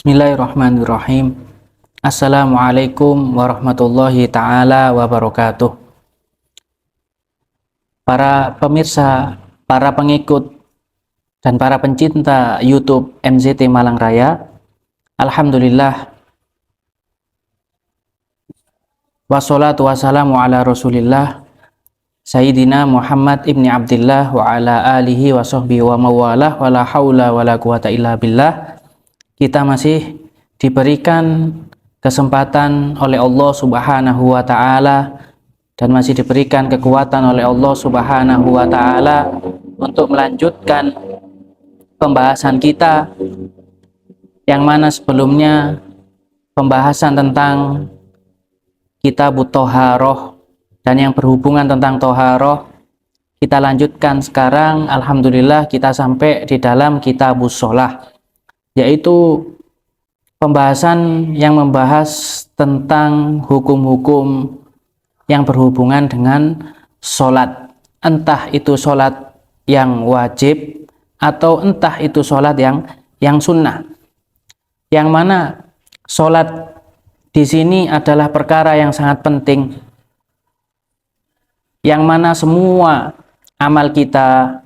Bismillahirrahmanirrahim. Assalamualaikum warahmatullahi ta'ala wabarakatuh. Para pemirsa, para pengikut, dan para pencinta YouTube MZT Malang Raya, alhamdulillah, wassalatu wassalamu ala rasulillah Sayyidina Muhammad ibni Abdillah wa ala alihi wa sahbihi wa mawalah wa la hawla wa la quwata illa billah. Kita masih diberikan kesempatan oleh Allah Subhanahu wa Ta'ala dan masih diberikan kekuatan oleh Allah Subhanahu wa Ta'ala untuk melanjutkan pembahasan kita yang mana sebelumnya pembahasan tentang Kitabut Thaharah dan yang berhubungan tentang Thaharah kita lanjutkan sekarang. Alhamdulillah kita sampai di dalam Kitabus Shalah, yaitu pembahasan yang membahas tentang hukum-hukum yang berhubungan dengan sholat, entah itu sholat yang wajib atau entah itu sholat yang sunnah. Yang mana sholat di sini adalah perkara yang sangat penting, yang mana semua amal kita,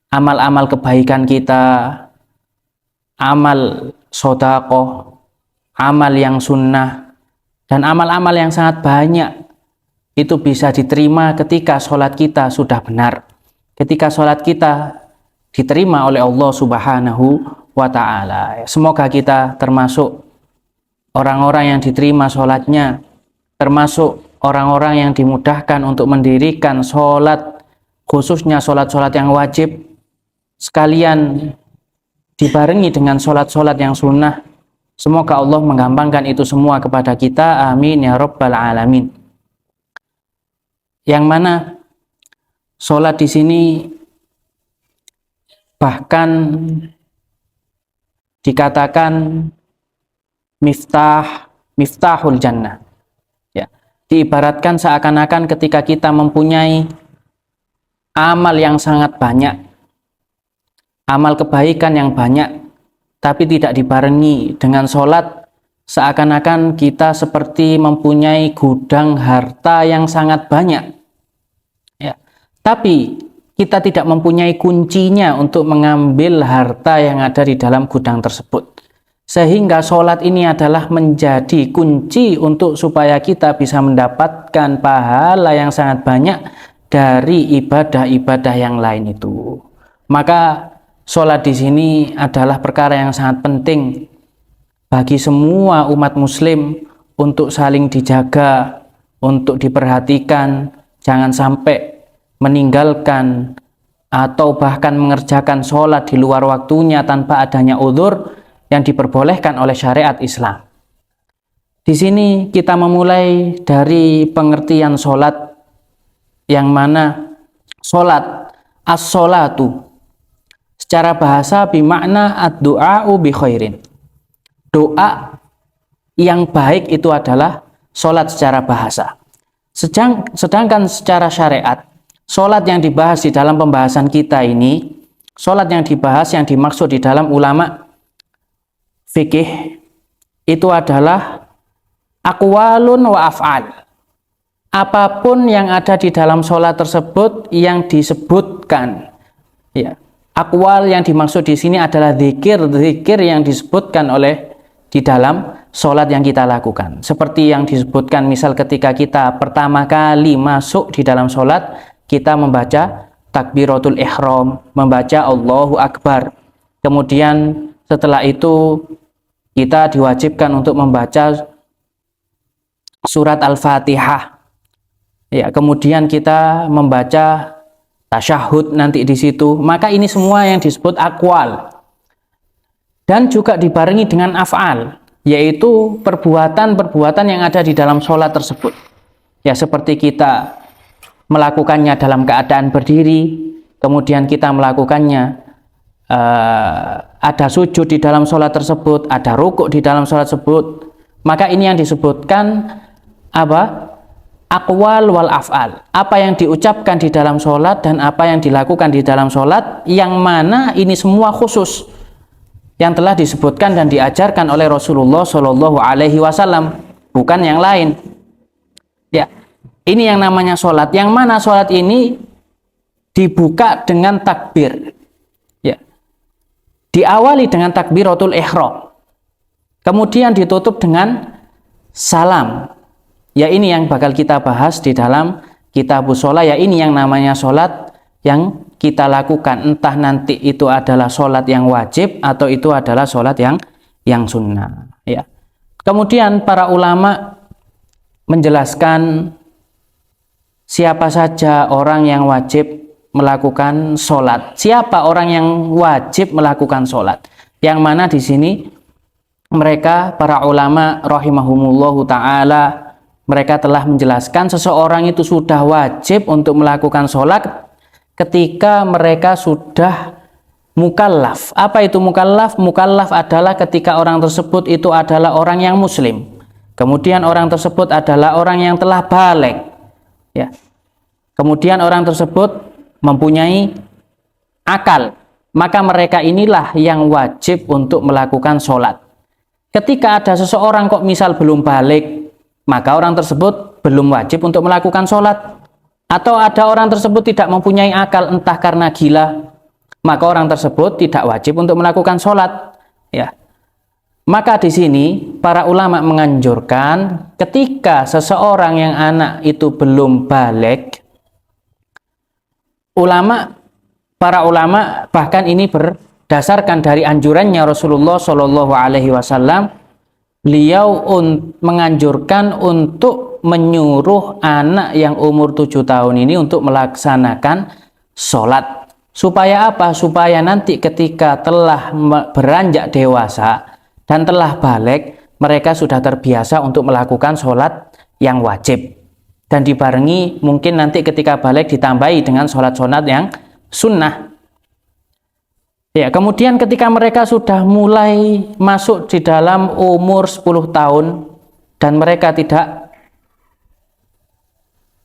amal-amal kebaikan kita, amal sodaqoh, amal yang sunnah, dan amal-amal yang sangat banyak itu bisa diterima ketika sholat kita sudah benar, ketika sholat kita diterima oleh Allah Subhanahu wa Ta'ala. Semoga kita termasuk orang-orang yang diterima sholatnya, termasuk orang-orang yang dimudahkan untuk mendirikan sholat, khususnya sholat-sholat yang wajib, sekalian dibarengi dengan sholat-sholat yang sunnah. Semoga Allah menggampangkan itu semua kepada kita. Amin ya rabbal alamin. Yang mana sholat di sini bahkan dikatakan miftahul jannah. Ya, diibaratkan seakan-akan ketika kita mempunyai amal yang sangat banyak, amal kebaikan yang banyak, tapi tidak dibarengi dengan sholat, seakan-akan kita seperti mempunyai gudang harta yang sangat banyak, ya. Tapi kita tidak mempunyai kuncinya untuk mengambil harta yang ada di dalam gudang tersebut, sehingga sholat ini adalah menjadi kunci untuk supaya kita bisa mendapatkan pahala yang sangat banyak dari ibadah-ibadah yang lain itu. Maka sholat di sini adalah perkara yang sangat penting bagi semua umat muslim untuk saling dijaga, untuk diperhatikan, jangan sampai meninggalkan atau bahkan mengerjakan sholat di luar waktunya tanpa adanya uzur yang diperbolehkan oleh syariat Islam. Di sini kita memulai dari pengertian sholat, yang mana sholat, as-sholatu secara bahasa bimakna ad-du'a'u bi khairin. Doa yang baik itu adalah sholat secara bahasa. Sedangkan secara syariat, sholat yang dibahas di dalam pembahasan kita ini, sholat yang dibahas, yang dimaksud di dalam ulama fikih itu adalah aqwalun wa af'al. Apapun yang ada di dalam sholat tersebut yang disebutkan, ya. Aqwal yang dimaksud di sini adalah zikir yang disebutkan oleh di dalam sholat yang kita lakukan. Seperti yang disebutkan misal ketika kita pertama kali masuk di dalam sholat, kita membaca takbiratul ihram, membaca Allahu Akbar. Kemudian setelah itu kita diwajibkan untuk membaca surat Al-Fatihah. Ya, kemudian kita membaca tasyahud nanti di situ. Maka ini semua yang disebut aqwal, dan juga dibarengi dengan af'al, yaitu perbuatan-perbuatan yang ada di dalam sholat tersebut. Ya, seperti kita melakukannya dalam keadaan berdiri, kemudian kita melakukannya ada sujud di dalam sholat tersebut, ada rukuk di dalam sholat tersebut. Maka ini yang disebutkan apa? Aqwal wal af'al, apa yang diucapkan di dalam sholat dan apa yang dilakukan di dalam sholat, yang mana ini semua khusus, yang telah disebutkan dan diajarkan oleh Rasulullah Shallallahu Alaihi Wasallam, bukan yang lain. Ya, ini yang namanya sholat. Yang mana sholat ini dibuka dengan takbir. Ya, diawali dengan takbiratul ihram, kemudian ditutup dengan salam. Ya, ini yang bakal kita bahas di dalam Kitabus Shalah. Ya, ini yang namanya sholat yang kita lakukan, entah nanti itu adalah sholat yang wajib atau itu adalah sholat yang sunnah. Ya. Kemudian para ulama menjelaskan siapa saja orang yang wajib melakukan sholat. Siapa orang yang wajib melakukan sholat? Yang mana di sini mereka para ulama rahimahumullahu ta'ala, mereka telah menjelaskan seseorang itu sudah wajib untuk melakukan sholat ketika mereka sudah mukallaf. Apa itu mukallaf? Mukallaf adalah ketika orang tersebut itu adalah orang yang muslim. Kemudian orang tersebut adalah orang yang telah baligh. Ya. Kemudian orang tersebut mempunyai akal. Maka mereka inilah yang wajib untuk melakukan sholat. Ketika ada seseorang kok misal belum baligh, maka orang tersebut belum wajib untuk melakukan sholat. Atau ada orang tersebut tidak mempunyai akal, entah karena gila, maka orang tersebut tidak wajib untuk melakukan sholat. Ya. Maka di sini para ulama menganjurkan ketika seseorang yang anak itu belum baligh, para ulama bahkan ini berdasarkan dari anjurannya Rasulullah Shallallahu Alaihi Wasallam, beliau menganjurkan untuk menyuruh anak yang umur 7 tahun ini untuk melaksanakan sholat. Supaya apa? Supaya nanti ketika telah beranjak dewasa dan telah baligh, mereka sudah terbiasa untuk melakukan sholat yang wajib. Dan dibarengi mungkin nanti ketika baligh ditambahi dengan sholat-sholat yang sunnah. Ya, kemudian ketika mereka sudah mulai masuk di dalam umur 10 tahun dan mereka tidak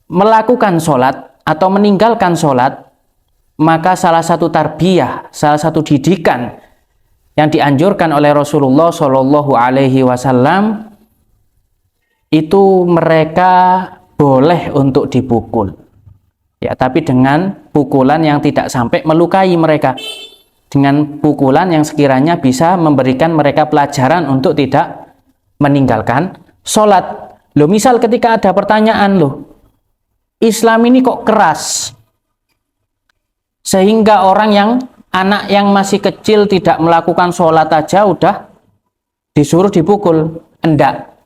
melakukan sholat atau meninggalkan sholat, maka salah satu tarbiyah, salah satu didikan yang dianjurkan oleh Rasulullah Shallallahu Alaihi Wasallam itu mereka boleh untuk dipukul. Ya, tapi dengan pukulan yang tidak sampai melukai mereka. Dengan pukulan yang sekiranya bisa memberikan mereka pelajaran untuk tidak meninggalkan sholat. Loh, misal ketika ada pertanyaan, loh, Islam ini kok keras sehingga anak yang masih kecil tidak melakukan sholat aja udah disuruh dipukul. Enggak,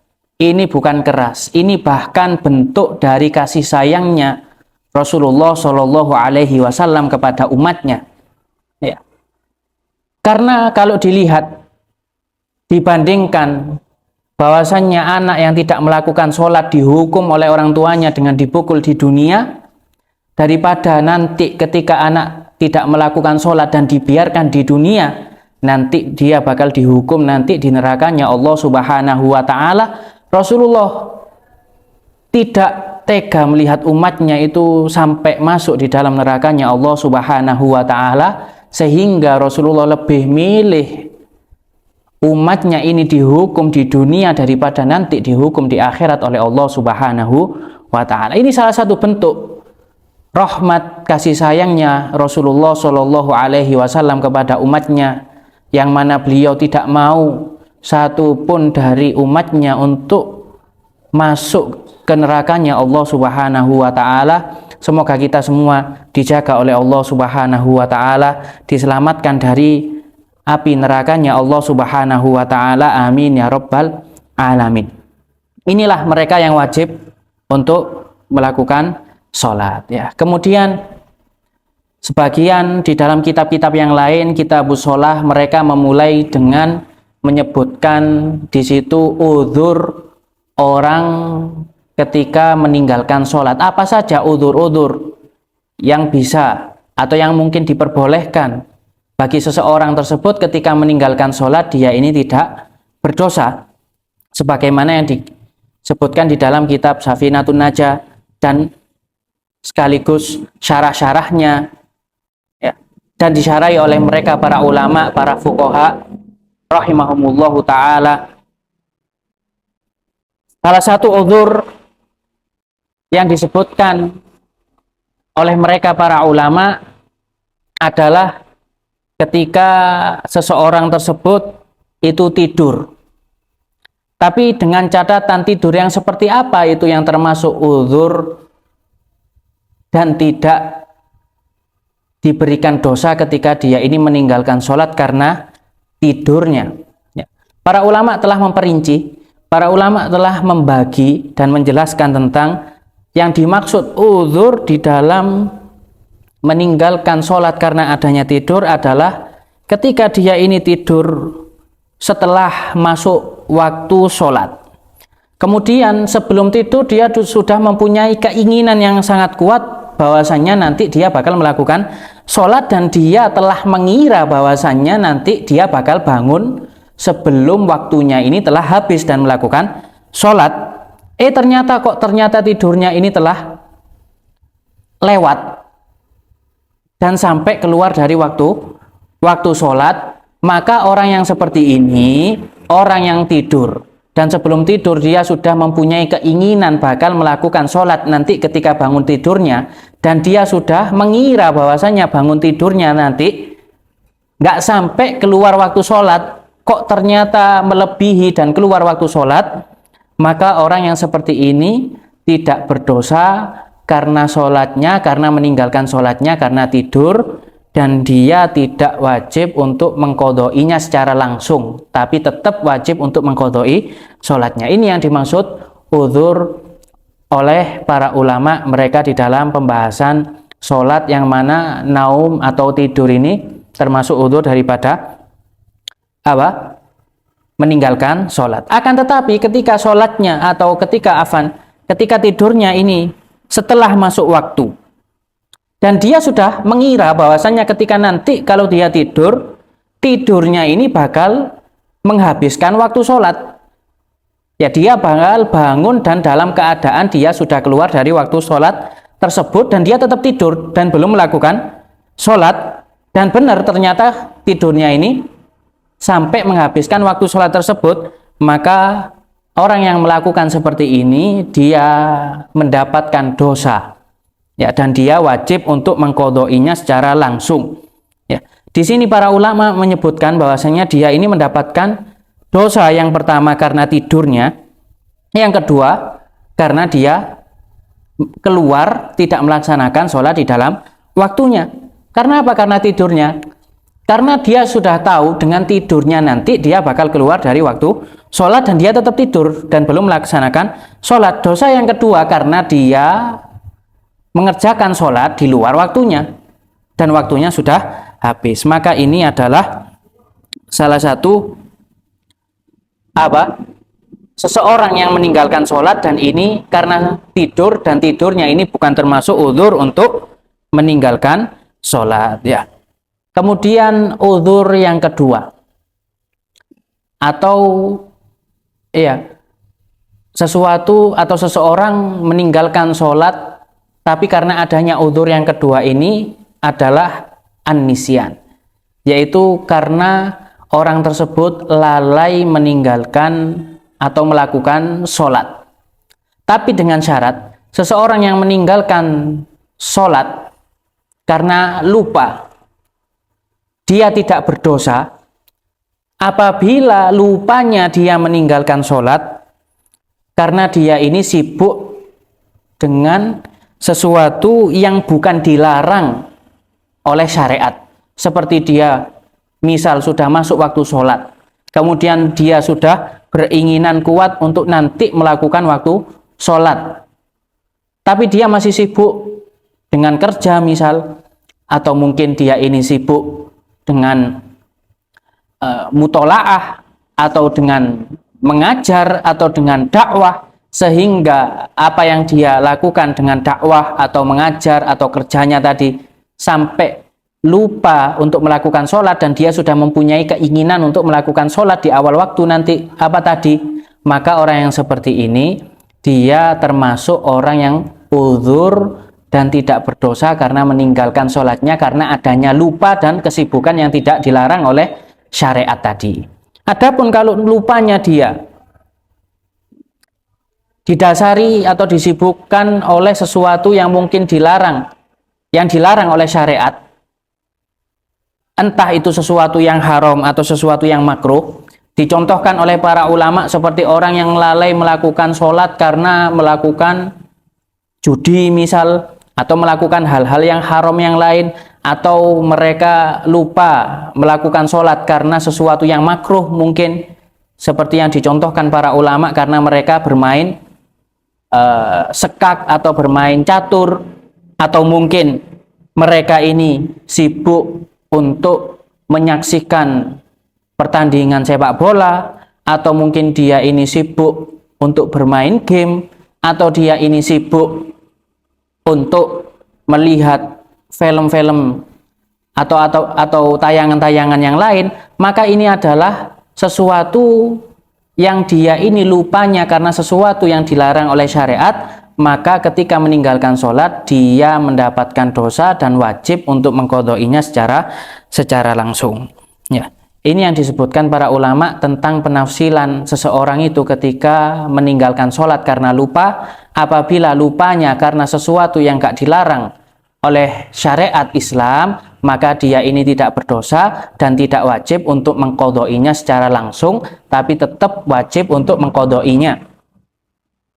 ini bukan keras, ini bahkan bentuk dari kasih sayangnya Rasulullah Shallallahu Alaihi Wasallam kepada umatnya. Ya. Karena kalau dilihat, dibandingkan bahwasannya anak yang tidak melakukan sholat dihukum oleh orang tuanya dengan dipukul di dunia, daripada nanti ketika anak tidak melakukan sholat dan dibiarkan di dunia, nanti dia bakal dihukum nanti di nerakanya Allah Subhanahu wa Ta'ala. Rasulullah tidak tega melihat umatnya itu sampai masuk di dalam nerakanya Allah Subhanahu wa Ta'ala, sehingga Rasulullah lebih milih umatnya ini dihukum di dunia daripada nanti dihukum di akhirat oleh Allah Subhanahu wa Ta'ala. Ini salah satu bentuk rahmat kasih sayangnya Rasulullah Shallallahu Alaihi Wasallam kepada umatnya, yang mana beliau tidak mau satu pun dari umatnya untuk masuk ke nerakanya Allah Subhanahu wa Ta'ala. Semoga kita semua dijaga oleh Allah Subhanahu wa Ta'ala, diselamatkan dari api nerakanya Allah Subhanahu wa Ta'ala. Amin ya rabbal alamin. Inilah mereka yang wajib untuk melakukan sholat. Ya. Kemudian sebagian di dalam kitab-kitab yang lain, Kitabus Shalah, mereka memulai dengan menyebutkan di situ udzur orang ketika meninggalkan sholat. Apa saja udzur-udzur yang bisa atau yang mungkin diperbolehkan bagi seseorang tersebut ketika meninggalkan sholat, dia ini tidak berdosa, sebagaimana yang disebutkan di dalam kitab Safinatun Najah dan sekaligus syarah-syarahnya, ya, dan disyarahi oleh mereka para ulama, para fuqaha, rahimahumullahu taala. Salah satu uzur yang disebutkan oleh mereka para ulama adalah ketika seseorang tersebut itu tidur. Tapi dengan catatan tidur yang seperti apa itu yang termasuk uzur dan tidak diberikan dosa ketika dia ini meninggalkan sholat karena tidurnya. Para ulama telah memperinci, para ulama telah membagi dan menjelaskan tentang yang dimaksud uzur di dalam meninggalkan sholat karena adanya tidur adalah ketika dia ini tidur setelah masuk waktu sholat. Kemudian sebelum tidur dia sudah mempunyai keinginan yang sangat kuat bahwasannya nanti dia bakal melakukan sholat dan dia telah mengira bahwasannya nanti dia bakal bangun sebelum waktunya ini telah habis dan melakukan sholat. Ternyata tidurnya ini telah lewat dan sampai keluar dari waktu sholat. Maka orang yang seperti ini, orang yang tidur dan sebelum tidur dia sudah mempunyai keinginan bakal melakukan sholat nanti ketika bangun tidurnya, dan dia sudah mengira bahwasanya bangun tidurnya nanti nggak sampai keluar waktu sholat, kok ternyata melebihi dan keluar waktu sholat, maka orang yang seperti ini tidak berdosa karena sholatnya, karena meninggalkan sholatnya karena tidur, dan dia tidak wajib untuk mengqadainya secara langsung, tapi tetap wajib untuk mengqadai sholatnya. Ini yang dimaksud uzur oleh para ulama mereka di dalam pembahasan sholat, yang mana naum atau tidur ini termasuk uzur daripada apa? Meninggalkan sholat. Akan tetapi ketika sholatnya atau ketika tidurnya ini setelah masuk waktu, dan dia sudah mengira bahwasannya ketika nanti kalau dia tidurnya ini bakal menghabiskan waktu sholat. Ya, dia bakal bangun dan dalam keadaan dia sudah keluar dari waktu sholat tersebut dan dia tetap tidur dan belum melakukan sholat. Dan benar ternyata tidurnya ini sampai menghabiskan waktu sholat tersebut, maka orang yang melakukan seperti ini dia mendapatkan dosa. Ya, dan dia wajib untuk mengqadainya secara langsung. Ya, di sini para ulama menyebutkan bahwasanya dia ini mendapatkan dosa yang pertama karena tidurnya, yang kedua karena dia keluar tidak melaksanakan sholat di dalam waktunya. Karena apa? Karena tidurnya. Karena dia sudah tahu dengan tidurnya nanti dia bakal keluar dari waktu sholat dan dia tetap tidur dan belum melaksanakan sholat. Dosa yang kedua karena dia mengerjakan sholat di luar waktunya dan waktunya sudah habis. Maka ini adalah salah satu seseorang yang meninggalkan sholat, dan ini karena tidur, dan tidurnya ini bukan termasuk uzur untuk meninggalkan sholat. Ya. Kemudian uzur yang kedua, atau sesuatu atau seseorang meninggalkan sholat tapi karena adanya uzur yang kedua ini adalah an-nisyan, yaitu karena orang tersebut lalai meninggalkan atau melakukan sholat. Tapi dengan syarat, seseorang yang meninggalkan sholat karena lupa, dia tidak berdosa apabila lupanya dia meninggalkan sholat karena dia ini sibuk dengan sesuatu yang bukan dilarang oleh syariat. Seperti dia misal sudah masuk waktu sholat, kemudian dia sudah beringinan kuat untuk nanti melakukan waktu sholat, tapi dia masih sibuk dengan kerja misal, atau mungkin dia ini sibuk dengan mutolaah, atau dengan mengajar, atau dengan dakwah, sehingga apa yang dia lakukan dengan dakwah atau mengajar atau kerjanya tadi sampai lupa untuk melakukan sholat, dan dia sudah mempunyai keinginan untuk melakukan sholat di awal waktu nanti maka orang yang seperti ini dia termasuk orang yang uzur dan tidak berdosa karena meninggalkan sholatnya karena adanya lupa dan kesibukan yang tidak dilarang oleh syariat tadi. Adapun kalau lupanya dia didasari atau disibukkan oleh sesuatu yang mungkin dilarang, yang dilarang oleh syariat, entah itu sesuatu yang haram atau sesuatu yang makruh, dicontohkan oleh para ulama seperti orang yang lalai melakukan sholat karena melakukan judi misal, atau melakukan hal-hal yang haram yang lain, atau mereka lupa melakukan sholat karena sesuatu yang makruh mungkin, seperti yang dicontohkan para ulama karena mereka bermain sekak atau bermain catur, atau mungkin mereka ini sibuk untuk menyaksikan pertandingan sepak bola, atau mungkin dia ini sibuk untuk bermain game, atau dia ini sibuk untuk melihat film-film atau tayangan-tayangan yang lain, maka ini adalah sesuatu yang dia ini lupanya karena sesuatu yang dilarang oleh syariat, maka ketika meninggalkan sholat dia mendapatkan dosa dan wajib untuk mengqadainya secara langsung. Ya, ini yang disebutkan para ulama tentang penafsilan seseorang itu ketika meninggalkan sholat karena lupa. Apabila lupanya karena sesuatu yang gak dilarang oleh syariat Islam, maka dia ini tidak berdosa dan tidak wajib untuk mengqadainya secara langsung, tapi tetap wajib untuk mengqadainya.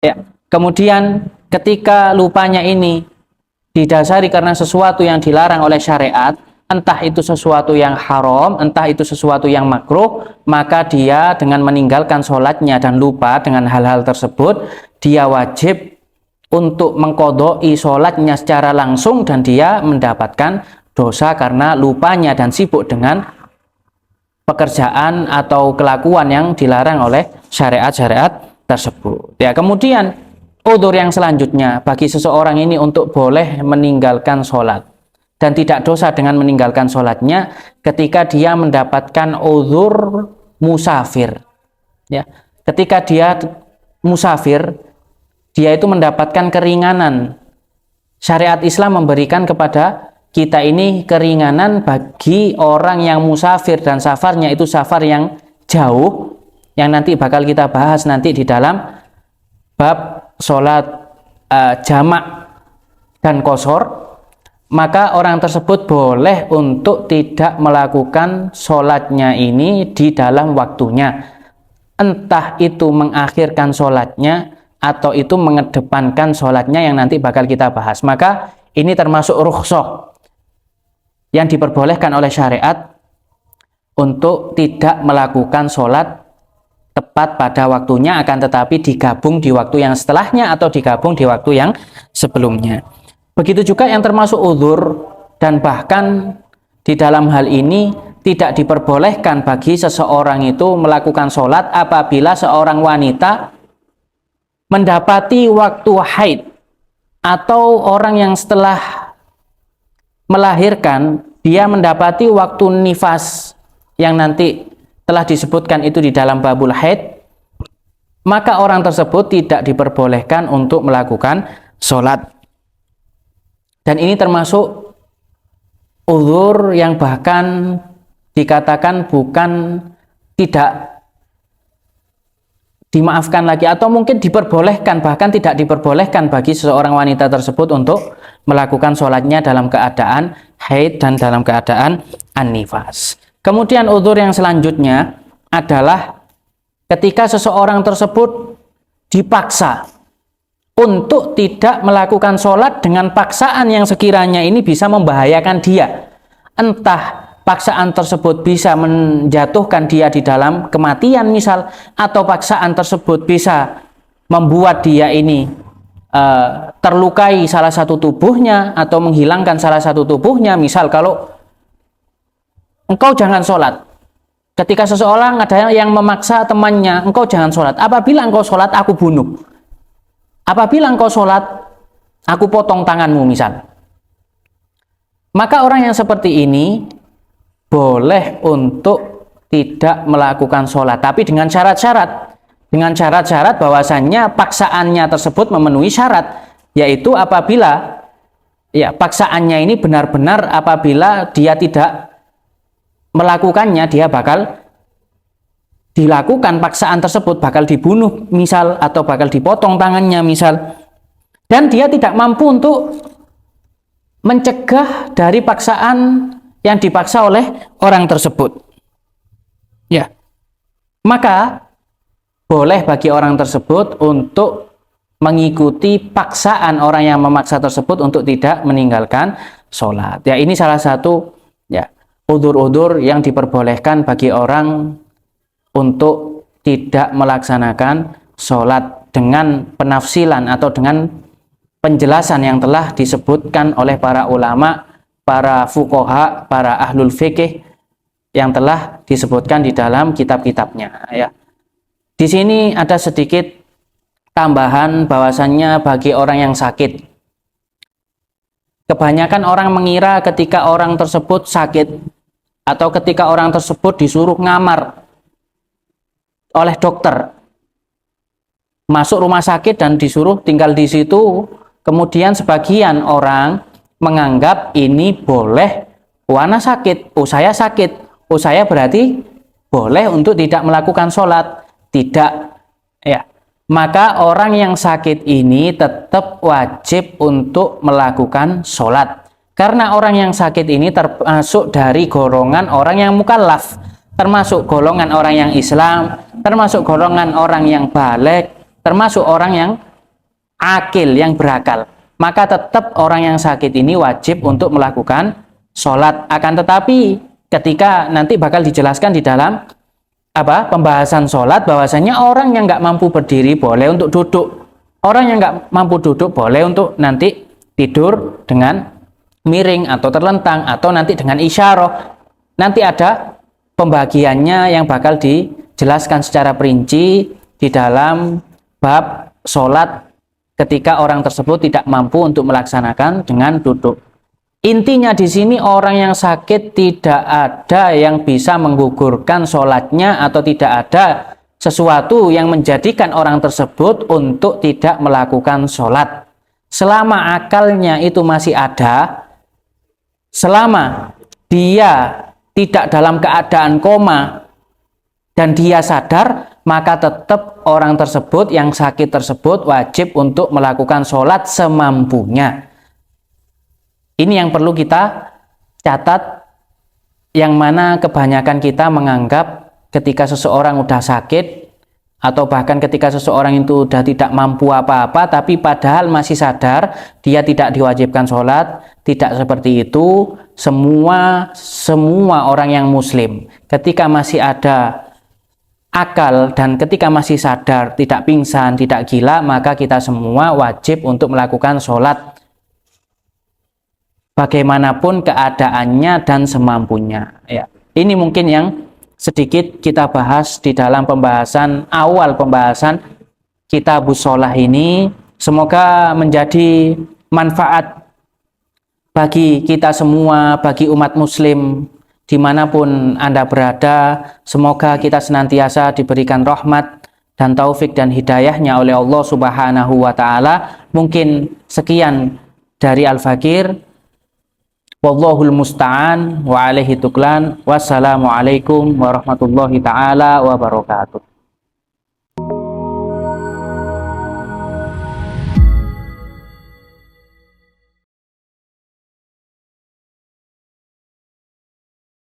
Ya. Kemudian ketika lupanya ini didasari karena sesuatu yang dilarang oleh syariat, entah itu sesuatu yang haram, entah itu sesuatu yang makruh, maka dia dengan meninggalkan sholatnya dan lupa dengan hal-hal tersebut, dia wajib untuk mengqadai sholatnya secara langsung dan dia mendapatkan dosa karena lupanya dan sibuk dengan pekerjaan atau kelakuan yang dilarang oleh syariat-syariat tersebut. Ya, kemudian udzur yang selanjutnya bagi seseorang ini untuk boleh meninggalkan sholat dan tidak dosa dengan meninggalkan sholatnya ketika dia mendapatkan udzur musafir. Ya, ketika dia musafir, dia itu mendapatkan keringanan. Syariat Islam memberikan kepada kita ini keringanan bagi orang yang musafir, dan safarnya itu safar yang jauh, yang nanti bakal kita bahas nanti di dalam bab sholat jamak dan qashar. Maka orang tersebut boleh untuk tidak melakukan sholatnya ini di dalam waktunya, entah itu mengakhirkan sholatnya atau itu mengedepankan sholatnya yang nanti bakal kita bahas. Maka ini termasuk rukhsah yang diperbolehkan oleh syariat untuk tidak melakukan sholat tepat pada waktunya, akan tetapi digabung di waktu yang setelahnya atau digabung di waktu yang sebelumnya. Begitu juga yang termasuk udzur, dan bahkan di dalam hal ini tidak diperbolehkan bagi seseorang itu melakukan sholat apabila seorang wanita mendapati waktu haid, atau orang yang setelah melahirkan dia mendapati waktu nifas yang nanti telah disebutkan itu di dalam babul haid, maka orang tersebut tidak diperbolehkan untuk melakukan sholat. Dan ini termasuk udzur yang bahkan dikatakan bukan tidak dimaafkan lagi, atau mungkin diperbolehkan, bahkan tidak diperbolehkan bagi seseorang wanita tersebut untuk melakukan sholatnya dalam keadaan haid dan dalam keadaan an-nifas. Kemudian udzur yang selanjutnya adalah ketika seseorang tersebut dipaksa untuk tidak melakukan sholat dengan paksaan yang sekiranya ini bisa membahayakan dia. Entah paksaan tersebut bisa menjatuhkan dia di dalam kematian misal, atau paksaan tersebut bisa membuat dia ini terlukai salah satu tubuhnya atau menghilangkan salah satu tubuhnya. Misal kalau engkau jangan sholat, ketika seseorang ada yang memaksa temannya, engkau jangan sholat, apabila engkau sholat aku bunuh, apabila engkau sholat aku potong tanganmu misal. Maka orang yang seperti ini boleh untuk tidak melakukan sholat, tapi dengan syarat-syarat. Dengan syarat-syarat bahwasannya paksaannya tersebut memenuhi syarat, yaitu apabila paksaannya ini benar-benar apabila dia tidak melakukannya dia bakal dilakukan paksaan tersebut bakal dibunuh misal, atau bakal dipotong tangannya misal, dan dia tidak mampu untuk mencegah dari paksaan yang dipaksa oleh orang tersebut, ya, maka boleh bagi orang tersebut untuk mengikuti paksaan orang yang memaksa tersebut untuk tidak meninggalkan sholat. Ya, ini salah satu ya udzur-udzur yang diperbolehkan bagi orang untuk tidak melaksanakan sholat dengan penafsilan atau dengan penjelasan yang telah disebutkan oleh para ulama, para fuqaha, para ahlul fikih yang telah disebutkan di dalam kitab-kitabnya. Ya. Di sini ada sedikit tambahan bahwasannya bagi orang yang sakit. Kebanyakan orang mengira ketika orang tersebut sakit atau ketika orang tersebut disuruh ngamar oleh dokter, masuk rumah sakit dan disuruh tinggal di situ, kemudian sebagian orang menganggap ini boleh, wana sakit, saya sakit, saya berarti boleh untuk tidak melakukan sholat. Tidak, ya. Maka orang yang sakit ini tetap wajib untuk melakukan sholat, karena orang yang sakit ini termasuk dari golongan orang yang mukallaf, termasuk golongan orang yang Islam, termasuk golongan orang yang baligh, termasuk orang yang akil, yang berakal. Maka tetap orang yang sakit ini wajib untuk melakukan sholat. Akan tetapi ketika nanti bakal dijelaskan di dalam pembahasan sholat, bahwasanya orang yang nggak mampu berdiri boleh untuk duduk, orang yang nggak mampu duduk boleh untuk nanti tidur dengan miring atau terlentang, atau nanti dengan isyarah. Nanti ada pembagiannya yang bakal dijelaskan secara perinci di dalam bab sholat ketika orang tersebut tidak mampu untuk melaksanakan dengan duduk. Intinya di sini orang yang sakit tidak ada yang bisa menggugurkan sholatnya, atau tidak ada sesuatu yang menjadikan orang tersebut untuk tidak melakukan sholat. Selama akalnya itu masih ada, selama dia tidak dalam keadaan koma dan dia sadar, maka tetap orang tersebut yang sakit tersebut wajib untuk melakukan sholat semampunya. Ini yang perlu kita catat, yang mana kebanyakan kita menganggap ketika seseorang udah sakit, atau bahkan ketika seseorang itu udah tidak mampu apa-apa, tapi padahal masih sadar, dia tidak diwajibkan sholat. Tidak seperti itu. Semua orang yang muslim ketika masih ada akal dan ketika masih sadar, tidak pingsan, tidak gila, maka kita semua wajib untuk melakukan sholat bagaimanapun keadaannya dan semampunya. Ya, ini mungkin yang sedikit kita bahas di dalam awal pembahasan Kitabus Shalah ini. Semoga menjadi manfaat bagi kita semua, bagi umat muslim dimanapun Anda berada. Semoga kita senantiasa diberikan rahmat dan taufik dan hidayahnya oleh Allah Subhanahu wa Ta'ala. Mungkin sekian dari Al-Fakir. Wallahul musta'an wa alaihi tuklan. Wassalamualaikum warahmatullahi ta'ala wabarakatuh.